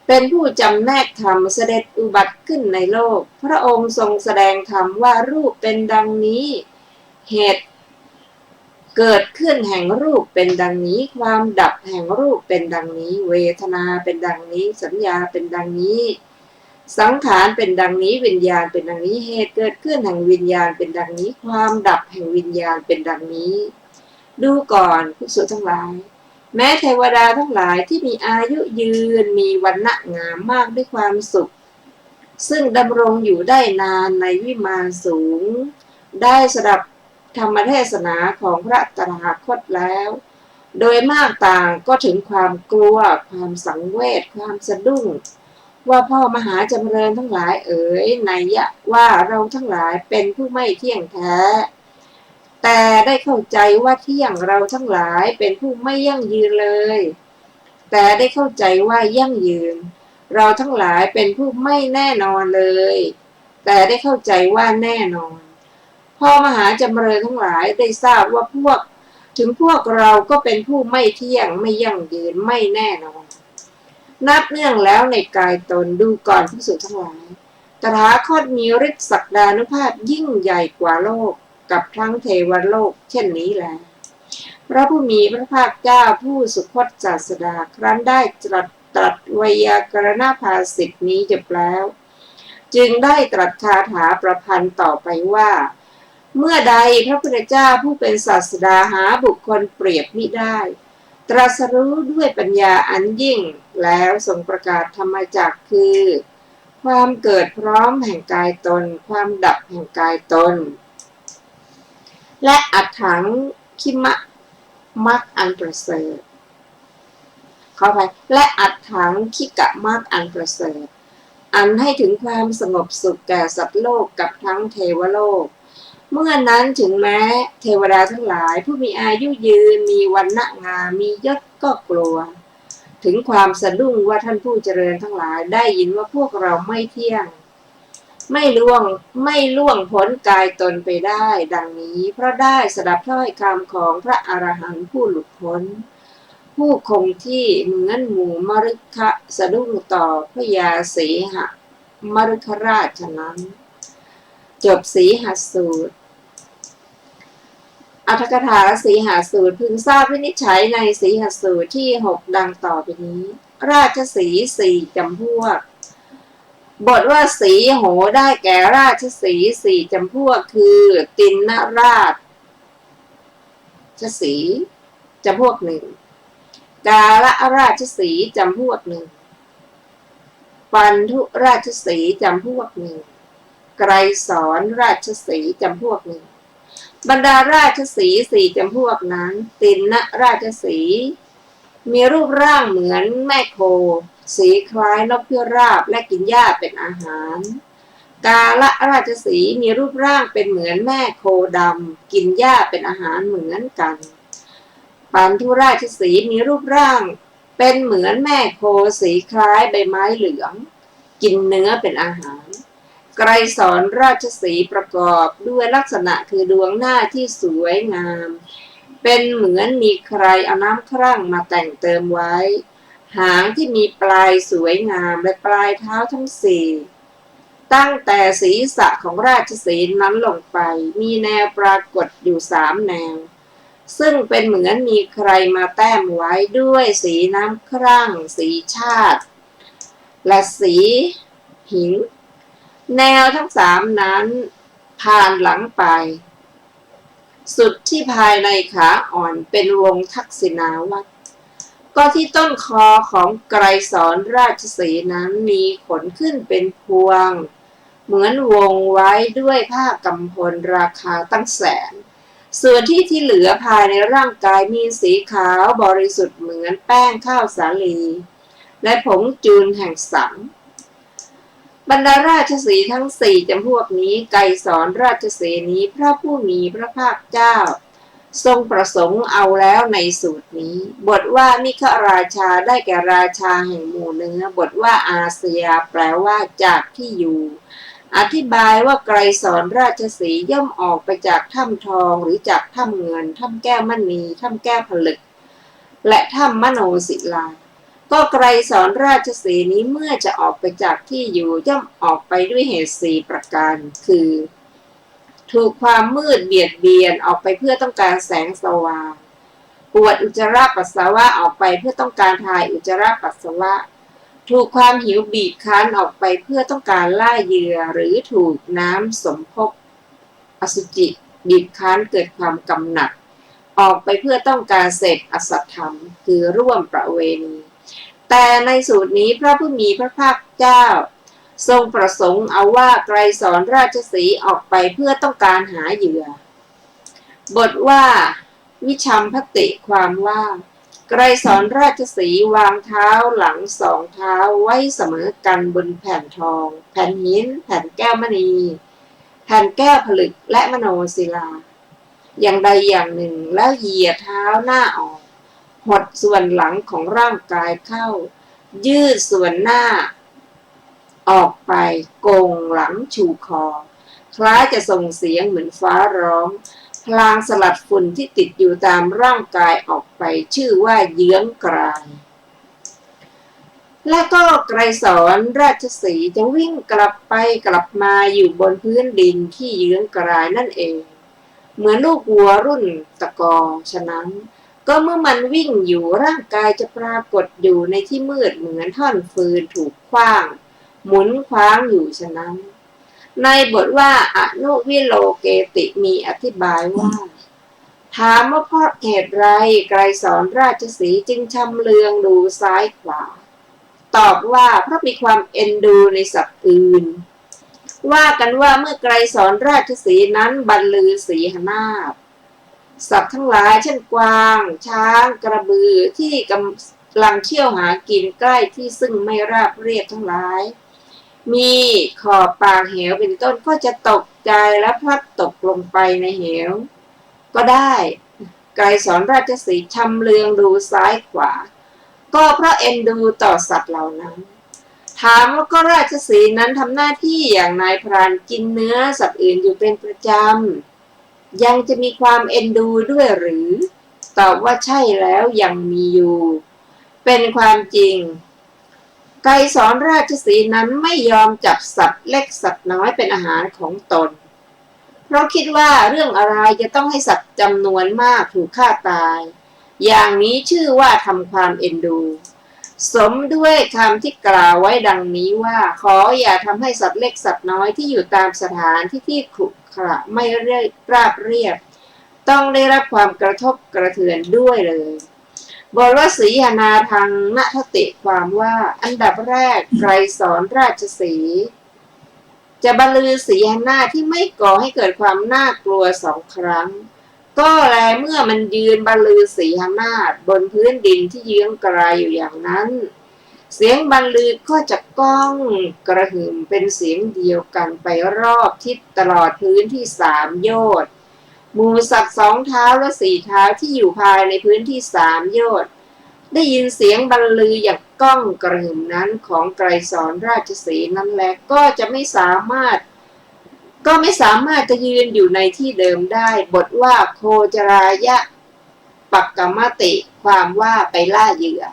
เป็นผู้จำแนกธรรมเสด็จอุบัติขึ้นในโลกพระองค์ทรงแสดงธรรมว่ารูปเป็นดังนี้เหตุเกิดขึ้นแห่งรูปเป็นดังนี้ความดับแห่งรูปเป็นดังนี้เวทนาเป็นดังนี้สัญญาเป็นดังนี้สังขารเป็นดังนี้วิญญาณเป็นดังนี้เหตุเกิดขึ้นแห่งวิญญาณเป็นดังนี้ความดับแห่งวิญญาณเป็นดังนี้ดูก่อนภิกษุทั้งหลายแม้เทวดาทั้งหลายที่มีอายุยืนมีวรรณะงามมากด้วยความสุขซึ่งดำรงอยู่ได้นานในวิมานสูงได้สดับธรรมเทศนาของพระตถาคตแล้วโดยมากต่างก็ถึงความกลัวความสังเวชความสะดุ้งว่าพ่อมหาจำเริญทั้งหลายนัยยะว่าเราทั้งหลายเป็นผู้ไม่เที่ยงแท้แต่ได้เข้าใจว่าเที่ยงเราทั้งหลายเป็นผู้ไม่ยั่งยืนเลยแต่ได้เข้าใจว่ายั่งยืนเราทั้งหลายเป็นผู้ไม่แน่นอนเลยแต่ได้เข้าใจว่าแน่นอนพ่อมหาจำเริญทั้งหลายได้ทราบว่าพวกเราก็เป็นผู้ไม่เที่ยงไม่ยั่งยืนไม่แน่นอนนับเนื่องแล้วในกายตนดูก่อนภิกษุทั้งหลายตถาคตมีฤทธิศักดานุภาพยิ่งใหญ่กว่าโลกกับทั้งเทวโลกเช่นนี้แลพระผู้มีพระภาคเจ้าผู้สุคตศาสดาครั้นได้ตรัสไวยากรณภาษิตนี้จบแล้วจึงได้ตรัสคาถาประพันธ์ต่อไปว่าเมื่อใดพระพุทธเจ้าผู้เป็นศาสดาหาบุคคลเปรียบมิได้ตรัสรู้ด้วยปัญญาอันยิ่งแล้วทรงประกาศธรรมจักรคือความเกิดพร้อมแห่งกายตนความดับแห่งกายตนและอัฏฐังคิมะมรรคอันประเสริฐขออภัยและอัฏฐังคิกะมรรคอันประเสริฐอันให้ถึงความสงบสุขแก่สัตว์โลกกับทั้งเทวโลกเมื่อนั้นถึงแม้เทวดาทั้งหลายผู้มีอายุยืนมีวรรณะงามมียศก็กลัวถึงความสะดุ้งว่าท่านผู้เจริญทั้งหลายได้ยินว่าพวกเราไม่เที่ยงไม่ล่วงพ้นกายตนไปได้ดังนี้เพราะได้สดับถ้อยคำของพระอรหันต์ผู้หลุดพ้นผู้คงที่เหมือนหมู่มฤคะสะดุ้งต่อพระยาสีหมฤคราชฉะนั้นจบสีหสูตรอรรถกถาสีหสูตรพึงทราบวินิจฉัยในสีหสูตรที่6ดังต่อไปนี้ราชสีห์4จำพวกบทว่าสีโหได้แก่ราชสีห์4จำพวกคือตินนราชสีห์จำพวก1กาลราชสีห์จำพวก1ปันธุราชสีห์จำพวก1ไกรสอนราชสีห์จำพวก1 บรรดาราชสีห์สี่จำพวกนั้นตินนราชสีห์มีรูปร่างเหมือนแม่โคสีคล้ายนกพิราบและกินหญ้าเป็นอาหารกาลราชสีห์มีรูปร่างเป็นเหมือนแม่โคดำกินหญ้าเป็นอาหารเหมือนกันปันธุราชสีห์มีรูปร่างเป็นเหมือนแม่โคสีคล้ายใบไม้เหลืองกินเนื้อเป็นอาหารไกรสอนราชสีห์ประกอบด้วยลักษณะคือดวงหน้าที่สวยงามเป็นเหมือนมีใครเอาน้ำครั่งมาแต่งเติมไว้หางที่มีปลายสวยงามและปลายเท้าทั้งสี่ตั้งแต่ศีรษะของราชสีห์นั้นลงไปมีแนวปรากฏอยู่3 แนวซึ่งเป็นเหมือนมีใครมาแต้มไว้ด้วยสีน้ำครั่งสีชาติและสีหินแนวทั้ง3นั้นผ่านหลังไปสุดที่ภายในขาอ่อนเป็นวงทักษิณาวัตรก็ที่ต้นคอของไกรสอนราชสีห์นั้นมีขนขึ้นเป็นพวงเหมือนวงไว้ด้วยผ้ากำพลราคาตั้งแสนส่วนที่เหลือภายในร่างกายมีสีขาวบริสุทธิ์เหมือนแป้งข้าวสาลีและผงจูนแห่งสังบรรดาราชสีห์ทั้ง4จำพวกนี้ไกรสอนราชสีห์นี้พระผู้มีพระภาคเจ้าทรงประสงค์เอาแล้วในสูตรนี้บทว่ามิขราชาได้แก่ราชาแห่งหมู่เนื้อบทว่าอาสยาแปลว่าจากที่อยู่อธิบายว่าไกรสอนราชสีห์ย่อมออกไปจากถ้ำทองหรือจากถ้ำเงินถ้ำแก้วมณีถ้ำแก้วผลึกและถ้ำมโนศิลาก็ไกรสอนราชสีห์นี้เมื่อจะออกไปจากที่อยู่ย่อมออกไปด้วยเหตุ4 ประการคือถูกความมืดเบียดเบียนออกไปเพื่อต้องการแสงสว่างปวดอุจจาระปัสสาวะออกไปเพื่อต้องการถ่ายอุจจาระปัสสาวะถูกความหิวบีบคั้นออกไปเพื่อต้องการล่าเหยื่อหรือถูกน้ำสมภพอสุจิบีบคั้นเกิดความกำหนัดออกไปเพื่อต้องการเสพอสัตธรรมคือร่วมประเวณีแต่ในสูตรนี้พระผู้มีพระภาคเจ้าทรงประสงค์เอาว่าไกรสอนราชสีห์ออกไปเพื่อต้องการหาเหยื่อบทว่าวิชัมพติความว่าไกรสอนราชสีห์วางเท้าหลัง2 เท้าไว้เสมอกันบนแผ่นทองแผ่นหินแผ่นแก้วมณีแผ่นแก้วผลึกและมโนศิลาอย่างใดอย่างหนึ่งแล้วเหยียดเท้าหน้าออกหดส่วนหลังของร่างกายเข้ายืดส่วนหน้าออกไปโกงหลังชูคอคล้ายจะส่งเสียงเหมือนฟ้าร้องพลางสลัดฝุ่นที่ติดอยู่ตามร่างกายออกไปชื่อว่าเยื้องกรายและก็ไกรสอนราชสีห์จะวิ่งกลับไปกลับมาอยู่บนพื้นดินที่เยื้องกรายนั่นเองเหมือนลูกวัวรุ่นตะกอฉะนั้นก็เมื่อมันวิ่งอยู่ร่างกายจะปรากฏอยู่ในที่มืดเหมือนท่อนฟืนถูกขว้างหมุนคว้างอยู่ฉะนั้นในบทว่าอนุวิโลเกติมีอธิบายว่าถามว่าเพราะเหตุไรไกรสอนราชสีห์จึงชำเลืองดูซ้ายขวาตอบว่าเพราะมีความเอ็นดูในสัตว์อื่นว่ากันว่าเมื่อไกรสอนราชสีห์นั้นบรรลือสีหนาบสัตว์ทั้งหลายเช่นกวางช้างกระบือที่กำลังเที่ยวหากินใกล้ที่ซึ่งไม่ราบเรียบทั้งหลายมีขอบปากเหวเป็นต้นก็จะตกใจและพลัดตกลงไปในเหวก็ได้ไกรสอนราชสีห์ชำเลืองดูซ้ายขวาก็เพราะเอ็นดูต่อสัตว์เหล่านั้นถามว่าก็ราชสีห์นั้นทำหน้าที่อย่างนายพรานกินเนื้อสัตว์อื่นอยู่เป็นประจำยังจะมีความเอ็นดูด้วยหรือตอบว่าใช่แล้วยังมีอยู่เป็นความจริงไกรสอนราชสีห์นั้นไม่ยอมจับสัตว์เล็กสัตว์น้อยเป็นอาหารของตนเพราะคิดว่าเรื่องอะไรจะต้องให้สัตว์จำนวนมากถูกฆ่าตายอย่างนี้ชื่อว่าทำความเอ็นดูสมด้วยคำที่กล่าวไว้ดังนี้ว่าขออย่าทำให้สัตว์เล็กสัตว์น้อยที่อยู่ตามสถานที่ขรุขระไม่ราบเรียบต้องได้รับความกระทบกระเทือนด้วยเลยบทว่าสีหนาทางณทติความว่าอันดับแรกไกรสอนราชสีห์ จะบรรลือสีหน้าที่ไม่ก่อให้เกิดความน่ากลัว2 ครั้งก็แลเมื่อมันยืนบรรลือสีหนาฏบนพื้นดินที่เยื้องไกลอยู่อย่างนั้นเสียงบรรลือก็จะก้องกระหึ่มเป็นเสียงเดียวกันไปรอบทิศตลอดพื้นที่3 โยชน์หมู่สัตว์2 เท้าและ4 เท้าที่อยู่ภายในพื้นที่3 โยชน์ได้ยินเสียงบรรลืออย่างก้องกระหึ่มนั้นของไกรสอนราชสีห์นั้นแลก็ไม่สามารถจะยืนอยู่ในที่เดิมได้บทว่าโคจรายะปักกมติความว่าไปล่าเหยื่อ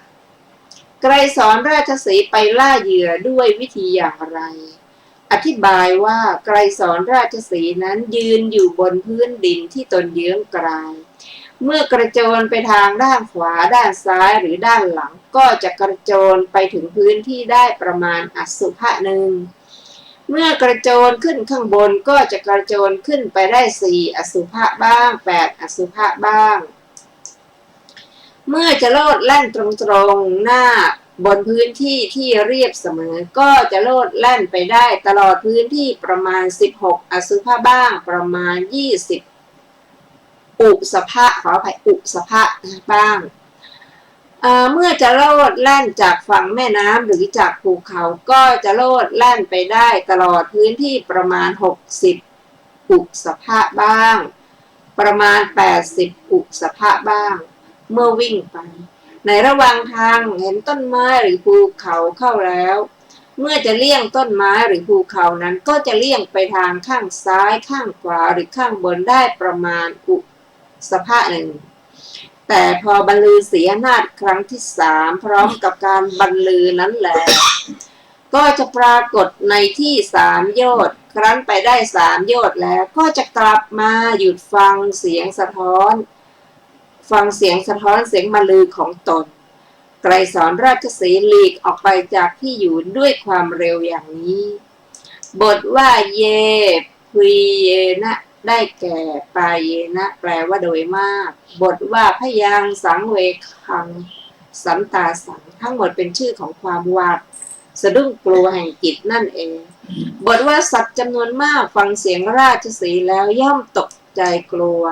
ไกรสอนราชสีห์ไปล่าเหยื่อด้วยวิธีอย่างไรอธิบายว่าไกรสอนราชสีห์นั้นยืนอยู่บนพื้นดินที่ตนเยื้องไกลเมื่อกระโจนไปทางด้านขวาด้านซ้ายหรือด้านหลังก็จะกระโจนไปถึงพื้นที่ได้ประมาณอสุภะหนึ่งเมื่อกระโจนขึ้นข้างบนก็จะกระโจนขึ้นไปได้4 อสุภะบ้าง8 อสุภะบ้างเมื่อจะโลดแล่นตรงๆหน้าบนพื้นที่ที่เรียบเสมอก็จะโลดแล่นไปได้ตลอดพื้นที่ประมาณ16 อสุภะบ้างประมาณ20 อุสภะขออภัยอุสภะบ้างเมื่อจะโลดแล่นจากฝั่งแม่น้ำหรือจากภูเขาก็จะโลดแล่นไปได้ตลอดพื้นที่ประมาณ60 อุสภะบ้างประมาณ80 อุสภะบ้างเมื่อวิ่งไปในระหว่างทางเห็นต้นไม้หรือภูเขาเข้าแล้วเมื่อจะเลี่ยงต้นไม้หรือภูเขานั้นก็จะเลี่ยงไปทางข้างซ้ายข้างขวาหรือข้างบนได้ประมาณอุสภะหนึ่งแต่พอบรรลือสีหนาฏครั้งที่3พร้อมกับการบรรลือนั้นแหละก็จะปรากฏในที่3 โยชน์ครั้นไปได้3 โยชน์แล้วก็จะกลับมาหยุดฟังเสียงสะท้อนเสียงบรรลือของตนไกรสอนราชสีห์หลีกออกไปจากที่อยู่ด้วยความเร็วอย่างนี้บทว่าเยพรีเยนะได้แก่ปาเยนะแปลว่าโดยมากบทว่าพยังสังเวคังสันตาสังทั้งหมดเป็นชื่อของความหวาดสะดุ้งกลัวแห่งจิตนั่นเองบทว่าสัตว์จำนวนมากฟังเสียงราชสีห์แล้วย่อมตกใจกลัว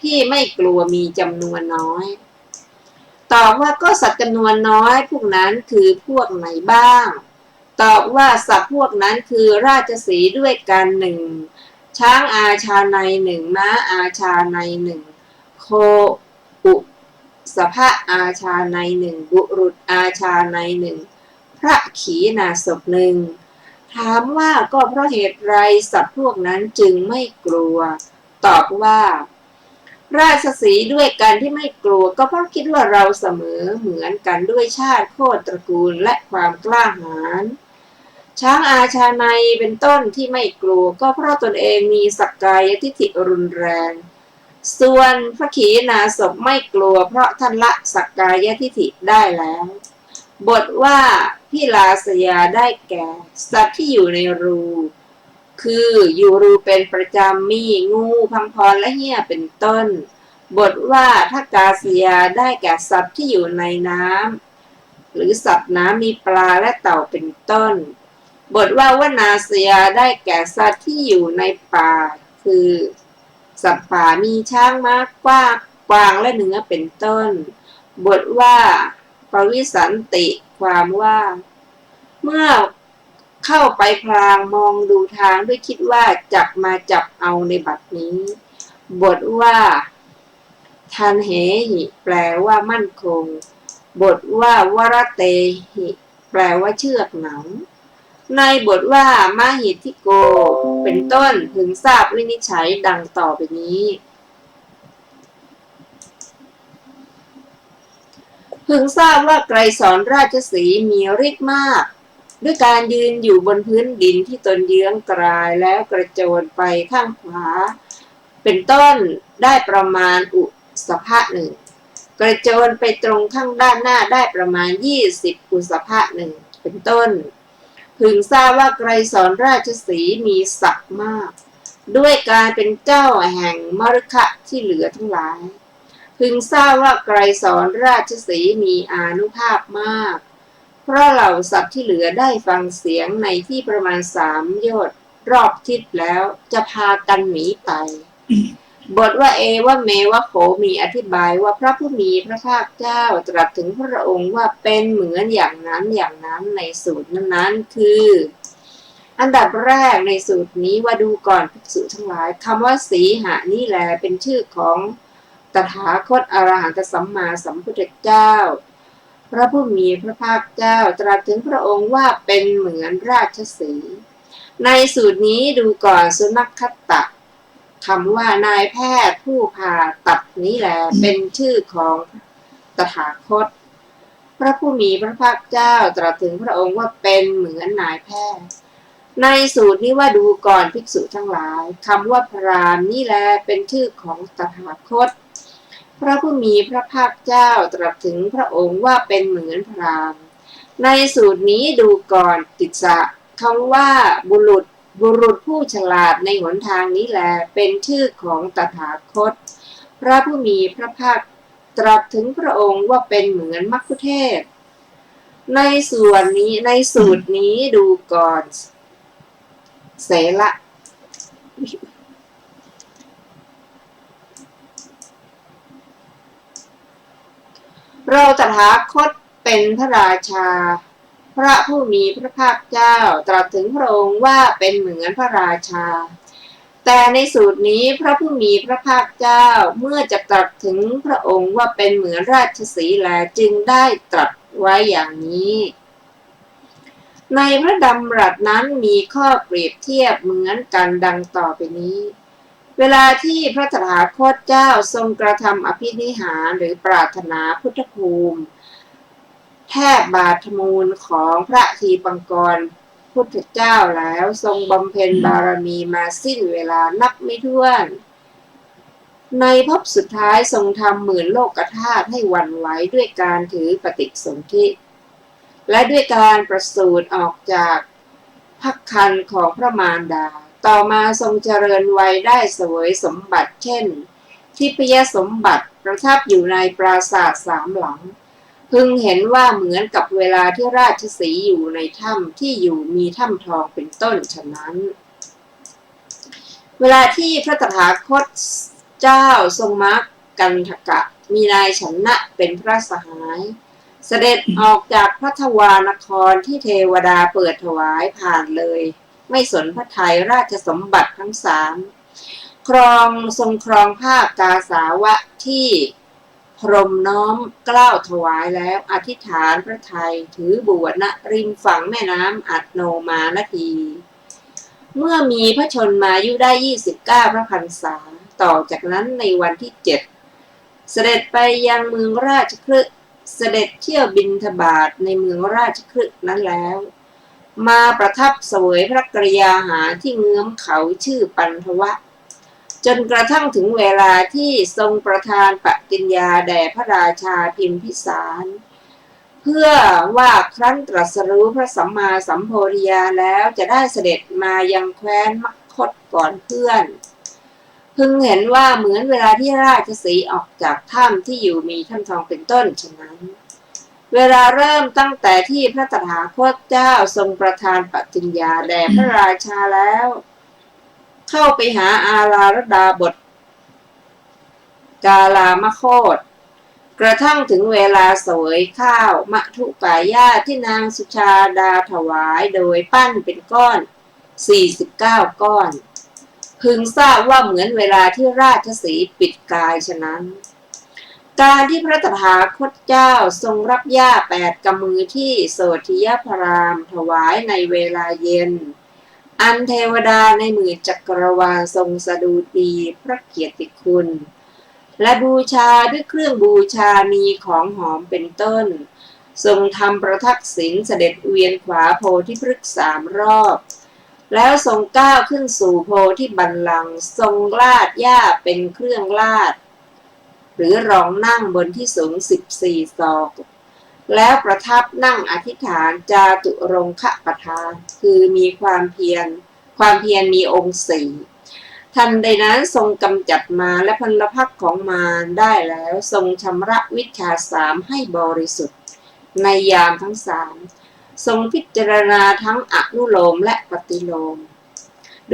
ที่ไม่กลัวมีจำนวนน้อยตอบว่าก็สัตว์จำนวนน้อยพวกนั้นคือพวกไหนบ้างตอบว่าสัตว์พวกนั้นคือราชสีห์ด้วยกัน1ช้างอาชาใน1ม้าอาชาใน1โคอุสภะอาชาใน1บุรุษอาชาใน1พระขีณาสพ1ถามว่าก็เพราะเหตุไรสัตว์พวกนั้นจึงไม่กลัวตอบว่าราชสีห์ด้วยกันที่ไม่กลัวก็เพราะคิดว่าเราเสมอเหมือนกันด้วยชาติโคตรตระกูลและความกล้าหาญช้างอาชาในเป็นต้นที่ไม่กลัวก็เพราะตนเองมีสักกายทิฏฐิรุนแรงส่วนพระขีณาสพไม่กลัวเพราะท่านละสักกายทิฏฐิได้แล้วบทว่าพิลาสยาได้แก่สัตว์ที่อยู่ในรูคืออยู่รูเป็นประจำมีงูพังพรและเหี้ยเป็นต้นบทว่าทักกาสยาได้แก่สัตว์ที่อยู่ในน้ำหรือสัตว์น้ำมีปลาและเต่าเป็นต้นบทว่าวนาสยาได้แก่สัตว์ที่อยู่ในป่าคือสัตว์ป่ามีช้างม้ากวางและเนื้อเป็นต้นบทว่าปวิสันติความว่าเมื่อเข้าไปพลางมองดูทางด้วยคิดว่าจับมาจับเอาในบัดนี้บทว่าทันเหหิแปลว่ามั่นคงบทว่าวรเตหิแปลว่าเชือกหนังในบทว่ามหิทธิโกเป็นต้นพึงทราบวินิจฉัยดังต่อไปนี้พึงทราบว่าไกรสอนราชสีห์มีฤทธิ์มากด้วยการยืนอยู่บนพื้นดินที่ตนเยื้องกลายแล้วกระโจนไปข้างขวาเป็นต้นได้ประมาณอุสภะหนึ่งกระโจนไปตรงข้างด้านหน้าได้ประมาณ20 อุสภะหนึ่งเป็นต้นพึงทราบว่าไกรสอนราชสีห์มีศักดิ์มากด้วยการเป็นเจ้าแห่งมฤคะที่เหลือทั้งหลายพึงทราบว่าไกรสอนราชสีห์มีอานุภาพมากเพราะเหล่าสัตว์ที่เหลือได้ฟังเสียงในที่ประมาณ3 โยชน์ รอบทิศแล้วจะพากันหนีไป บทว่าเอว่าเมว่าโขมีอธิบายว่าพระผู้มีพระภาคเจ้าตรัสถึงพระองค์ว่าเป็นเหมือนอย่างนั้นในสูตรนั้นๆคือ อันดับแรกในสูตรนี้ว่าดูก่อนภิกษุทั้งหลายคำว่าสีหะนี่แลเป็นชื่อของตถาคตอรหันตสัมมาสัมพุทธเจ้าพระผู้มีพระภาคเจ้าตรัสถึงพระองค์ว่าเป็นเหมือนราชสีห์ในสูตรนี้ดูก่อนสุนัขคัตตะคำว่านายแพทย์ผู้ผ่าตัดนี้แหละเป็นชื่อของตถาคตพระผู้มีพระภาคเจ้าตรัสถึงพระองค์ว่าเป็นเหมือนนายแพทย์ในสูตรนี้ว่าดูก่อนภิกษุทั้งหลายคำว่าพราหมณ์นี่แหละเป็นชื่อของตถาคตพระผู้มีพระภาคเจ้าตรัสถึงพระองค์ว่าเป็นเหมือนพราหมณ์ในสูตรนี้ดูก่อนติสะคำว่าบุรุษผู้ฉลาดในหนทางนี้แหละเป็นชื่อของตถาคตพระผู้มีพระภาคตรัสถึงพระองค์ว่าเป็นเหมือนมัคคุเทศก์ในสูตรนี้ดูก่อนเสละเราตถาคตเป็นพระราชาพระผู้มีพระภาคเจ้าตรัสถึงพระองค์ว่าเป็นเหมือนพระราชาแต่ในสูตรนี้พระผู้มีพระภาคเจ้าเมื่อจะตรัสถึงพระองค์ว่าเป็นเหมือนราชสีห์แล้วจึงได้ตรัสไว้อย่างนี้ในพระดำรัสนั้นมีข้อเปรียบเทียบเหมือนกันดังต่อไปนี้เวลาที่พระตถาคตเจ้าทรงกระทำอภินิหารหรือปรารถนาพุทธภูมิแทบบาทมูลของพระทีปังกรพุทธเจ้าแล้วทรงบำเพ็ญบารมีมาสิ้นเวลานับไม่ถ้วนในภพสุดท้ายทรงทำหมื่นโลกธาตุให้หวั่นไหวด้วยการถือปฏิสนธิและด้วยการประสูติออกจากภักคันของพระมารดาต่อมาทรงเจริญวัยได้เสวยสมบัติเช่นทิพยสมบัติประทับอยู่ในปราสาท3 หลังพึงเห็นว่าเหมือนกับเวลาที่ราชสีห์อยู่ในถ้ำที่อยู่มีถ้ำทองเป็นต้นฉะนั้นเวลาที่พระตถาคตเจ้าทรงมรรคกันทกะมีนายชนะเป็นพระสหายเสด็จออกจากพระทวารนครที่เทวดาเปิดถวายผ่านเลยไม่สนพระทัยราชสมบัติทั้ง3ทรงครองผ้ากาสาวะที่พรหมน้อมเกล้าถวายแล้วอธิษฐานพระทัยถือบวชณริมฝั่งแม่น้ำอัดโนมานาทีเมื่อมีพระชนมายุได้29 พระพรรษาต่อจากนั้นในวันที่7เสด็จไปยังเมืองราชคฤห์เสด็จเที่ยวบิณฑบาตในเมืองราชคฤห์นั้นแล้วมาประทับเสวยพระกรยาหารที่เงื้อมเขาชื่อปันทวะจนกระทั่งถึงเวลาที่ทรงประทานปฏิญญาแด่พระราชาพิมพิสารเพื่อว่าครั้นตรัสรู้พระสัมมาสัมโพธิญาณแล้วจะได้เสด็จมายังแคว้นมคธก่อนเพื่อนพึงเห็นว่าเหมือนเวลาที่ราชสีห์ออกจากถ้ำที่อยู่มีถ้ำทองเป็นต้นฉะนั้นเวลาเริ่มตั้งแต่ที่พระตถาคตเจ้าทรงประทานปฏิญญาแด่พระราชาแล้วเข้าไปหาอาราลดาบทกาลามโคตกระทั่งถึงเวลาเสวยข้าวมัทุปายาตที่นางสุชาดาถวายโดยปั้นเป็นก้อน49 ก้อนพึงทราบว่าเหมือนเวลาที่ราชสีห์ปิดกายฉะนั้นการที่พระตถาคตเจ้าทรงรับหญ้า8 กำมือที่โสธิยพรามถวายในเวลาเย็นอันเทวดาในหมื่นจักรวาลทรงสดุดีพระเกียรติคุณและบูชาด้วยเครื่องบูชามีของหอมเป็นต้นทรงทำประทักษิณเสด็จเวียนขวาโพธิพฤกษ์3 รอบแล้วทรงก้าวขึ้นสู่โพธิบัลลังก์ทรงลาดหญ้าเป็นเครื่องลาดหรือรองนั่งบนที่สูง14 ศอกแล้วประทับนั่งอธิษฐานจาตุรงคประทานคือมีความเพียรมีองค์ 4ทันใดนั้นทรงกำจัดมารและพลพรรคของมารได้แล้วทรงชำระวิชชา3ให้บริสุทธิ์ในยามทั้ง3ทรงพิจารณาทั้งอนุโลมและปฏิโลม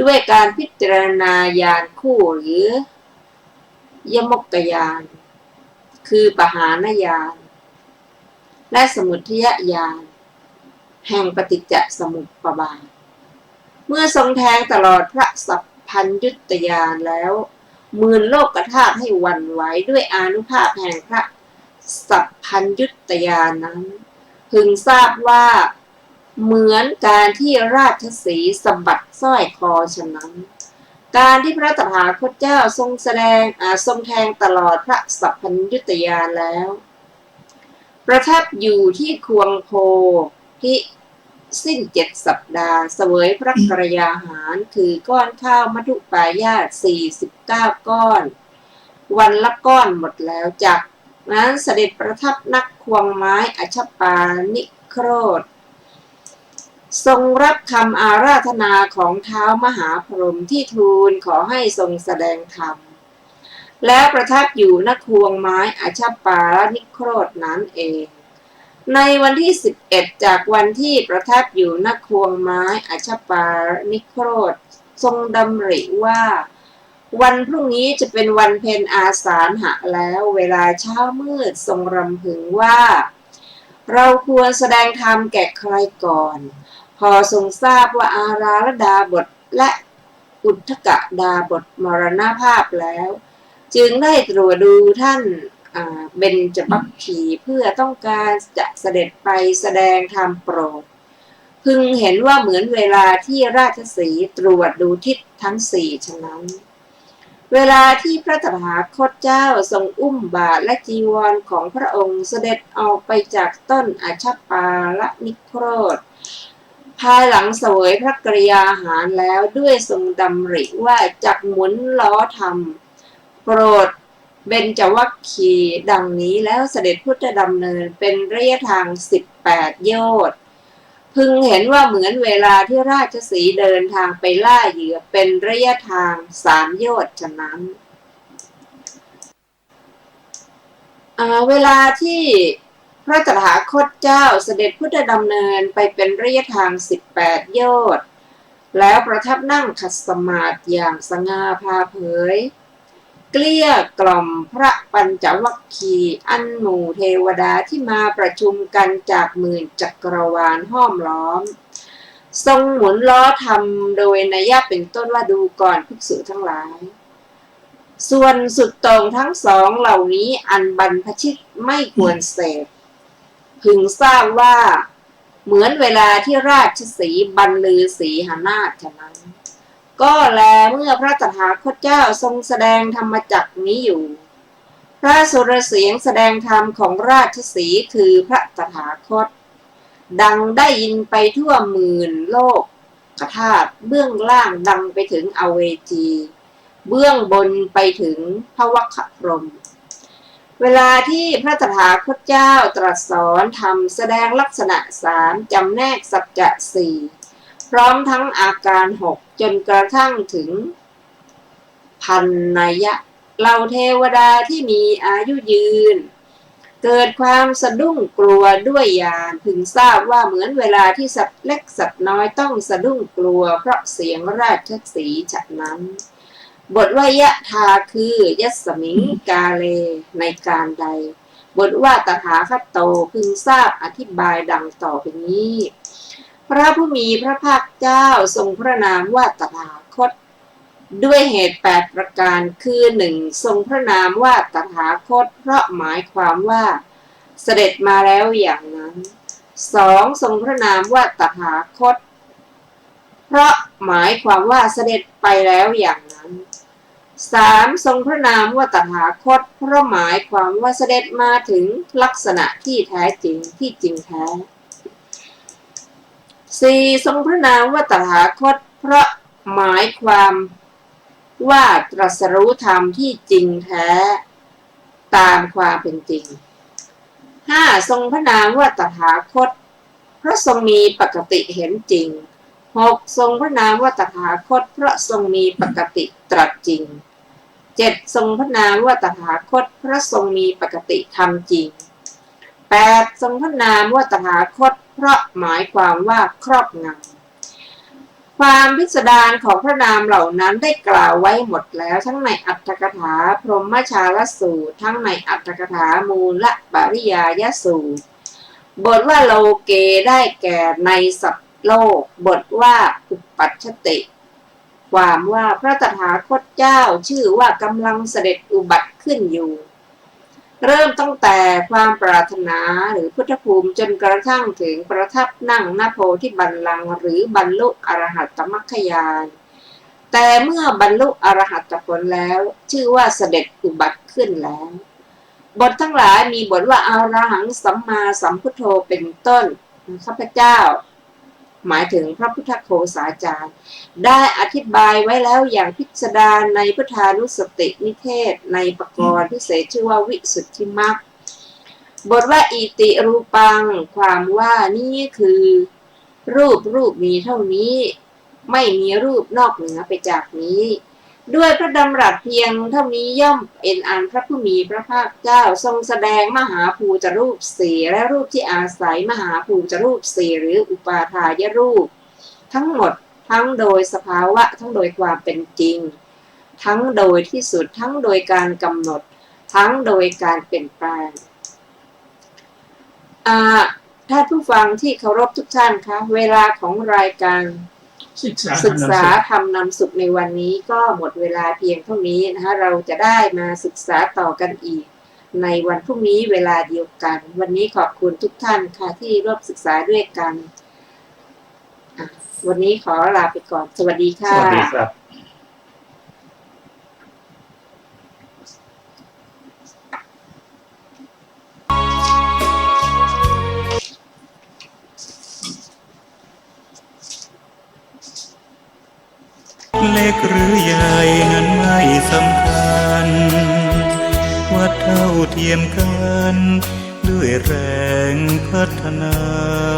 ด้วยการพิจารณาญาณคู่หรือยมกญาณคือปหานญาณและสมุทัยญาณแห่งปฏิจจสมุปบาทเมื่อทรงแทงตลอดพระสัพพัญญุตญาณแล้วหมื่นโลกธาตุให้หวั่นไหวด้วยอานุภาพแห่งพระสัพพัญญุตญาณนั้นพึงทราบว่าเหมือนการที่ราชสีห์สะบัดสร้อยคอฉะนั้นการที่พระตถาคตเจ้าทรงแทงตลอดพระสัพพัญญุตญาณแล้วประทับอยู่ที่ควงโพธิสิ้น7 สัปดาห์เสวยพระกรยาหารคือก้อนข้าวมัทุปายาต49 ก้อนวันละก้อนหมดแล้วจากนั้นเสด็จประทับนักควงไม้อัชฌปานิโครธทรงรับคำอาราธนาของท้าวมหาพรหมที่ทูลขอให้ทรงแสดงธรรมแล้วประทับอยู่ณควงไม้อัชฌปานิโครธนั้นเองในวันที่11จากวันที่ประทับอยู่ณควงไม้อัชฌปานิโครธทรงดำริว่าวันพรุ่งนี้จะเป็นวันเพ็ญอาสาฬหะแล้วเวลาเช้ามืดทรงรำพึงว่าเราควรแสดงธรรมแก่ใครก่อนพอทรงทราบว่าอาราลดาบทและอุทกดาบทมรณภาพแล้วจึงได้ตรวจดูท่านเบญจวัคคีย์เพื่อต้องการจะเสด็จไปแสดงธรรมโปรดพึงเห็นว่าเหมือนเวลาที่ราชสีห์ตรวจดูทิศทั้ง4ฉะนั้นเวลาที่พระตถาคตเจ้าทรงอุ้มบาตรและจีวรของพระองค์เสด็จออกไปจากต้นอัชฌปาละนิโครธภายหลังเสวยพระกรยาหารแล้วด้วยทรงดำริว่าจักหมุนล้อธรรมโปรดเบญจวัคคีย์ดังนี้แล้วเสด็จพุทธดำเนินเป็นระยะทาง18 โยชน์พึงเห็นว่าเหมือนเวลาที่ราชสีห์เดินทางไปล่าเหยื่อเป็นระยะทาง3 โยชน์ฉะนั้นเวลาที่พระตถาคตเจ้าเสด็จพุทธดำเนินไปเป็นระยะทาง18 โยชน์แล้วประทับนั่งขัดสมาธิอย่างสง่าผ่าเผยเกลี้ยกล่อมพระปัญจวัคคีย์อันหมู่เทวดาที่มาประชุมกันจากหมื่นจักรวาลห้อมล้อมทรงหมุนล้อธรรมโดยนัยยะเป็นต้นว่าดูก่อนภิกษุทั้งหลายส่วนสุดโต่งทั้งสองเหล่านี้อันบรรพชิตไม่ควรเสพพึงทราบว่าเหมือนเวลาที่ราชสีห์บรรลือสีหนาถฉะนั้นก็แลเมื่อพระตถาคตเจ้าทรงแสดงธรรมจักรนี้อยู่พระสุรเสียงแสดงธรรมของราชสีห์คือพระตถาคตดังได้ยินไปทั่วหมื่นโลกธาตุเบื้องล่างดังไปถึงอเวจีเบื้องบนไปถึงภวคพรหมเวลาที่พระตถาคตเจ้าตรัสสอนธรรมแสดงลักษณะ3จำแนกสัจจะ4พร้อมทั้งอาการ6จนกระทั่งถึงพันนัยยะเหล่าเทวดาที่มีอายุยืนเกิดความสะดุ้งกลัวด้วยญาณพึงทราบว่าเหมือนเวลาที่สัตว์เล็กสัตว์น้อยต้องสะดุ้งกลัวเพราะเสียงราชสีห์ฉะนั้นบทว่ายะธาคือยัสมิงกาเลในการใดบทว่าตถาคตโตพึงทราบอธิบายดังต่อไปนี้พระผู้มีพระภาคเจ้าทรงพระนามว่าตถาคตด้วยเหตุ8ประการคือ 1. ทรงพระนามว่าตถาคตเพราะหมายความว่าเสด็จมาแล้วอย่างนั้น 2. ทรงพระนามว่าตถาคตเพราะหมายความว่าเสด็จไปแล้วอย่างนั้น 3. ทรงพระนามว่าตถาคตเพราะหมายความว่าเสด็จมาถึงลักษณะที่แท้จริงที่จริงแท้ 4. ทรงพระนามว่าตถาคตเพราะหมายความว่าตรัสรู้ธรรมที่จริงแท้ตามความเป็นจริง 5. ทรงพระนามว่าตถาคตเพราะทรงมีปกติเห็นจริง 6. ทรงพระนามว่าตถาคตเพราะทรงมีปกติตรัสจริง 7. ทรงพระนามว่าตถาคตเพราะทรงมีปกติทำจริง 8. ทรงพระนามว่าตถาคตเพราะหมายความว่าครอบง ความพิสดารของพระนามเหล่านั้นได้กล่าวไว้หมดแล้วทั้งในอัตถกถาพรหมชาลสูตรทั้งในอัตถกถามูลปริยายสูตรบทว่าโลเกได้แก่ในสัตว์โลกบทว่าอุปัชชติความว่าพระตถาคตเจ้าชื่อว่ากำลังเสด็จอุบัติขึ้นอยู่เริ่มตั้งแต่ความปรารถนาหรือพุทธภูมิจนกระทั่งถึงประทับนั่งณโพธิบัลลังก์หรือบรรลุอรหัตมรรคญาณแต่เมื่อบรรลุอรหัตผลแล้วชื่อว่าเสด็จอุบัติขึ้นแล้วบททั้งหลายมีบทว่าอรหังสัมมาสัมพุทโธเป็นต้นข้าพเจ้าหมายถึงพระพุทธโฆษาจารย์ได้อธิบายไว้แล้วอย่างพิสดารในพุทธานุสตินิเทศในปกรณ์พิเศษชื่อว่าวิสุทธิมรรคบทว่าอิติรูปังความว่านี่คือรูปมีเท่านี้ไม่มีรูปนอกเหนือไปจากนี้ด้วยพระดำรัสเพียงเท่านี้ย่อมเป็นอันพระผู้มีพระภาคเจ้าทรงแสดงมหาภูตรูปสี่และรูปที่อาศัยมหาภูตรูปสี่หรืออุปาทายรูปทั้งหมดทั้งโดยสภาวะทั้งโดยความเป็นจริงทั้งโดยที่สุดทั้งโดยการกำหนดทั้งโดยการเปลี่ยนแปลงท่านผู้ฟังที่เคารพทุกท่านคะเวลาของรายการศึกษาธรรมนำสุขในวันนี้ก็หมดเวลาเพียงเท่านี้นะคะเราจะได้มาศึกษาต่อกันอีกในวันพรุ่งนี้เวลาเดียวกันวันนี้ขอบคุณทุกท่านค่ะที่ร่วมศึกษาด้วยกันวันนี้ขอลาไปก่อนสวัสดีค่ะสวัสดีครับเล็กหรือใหญ่นั้นไม่สำคัญวัดเท่าเทียมกันด้วยแรงพัฒนา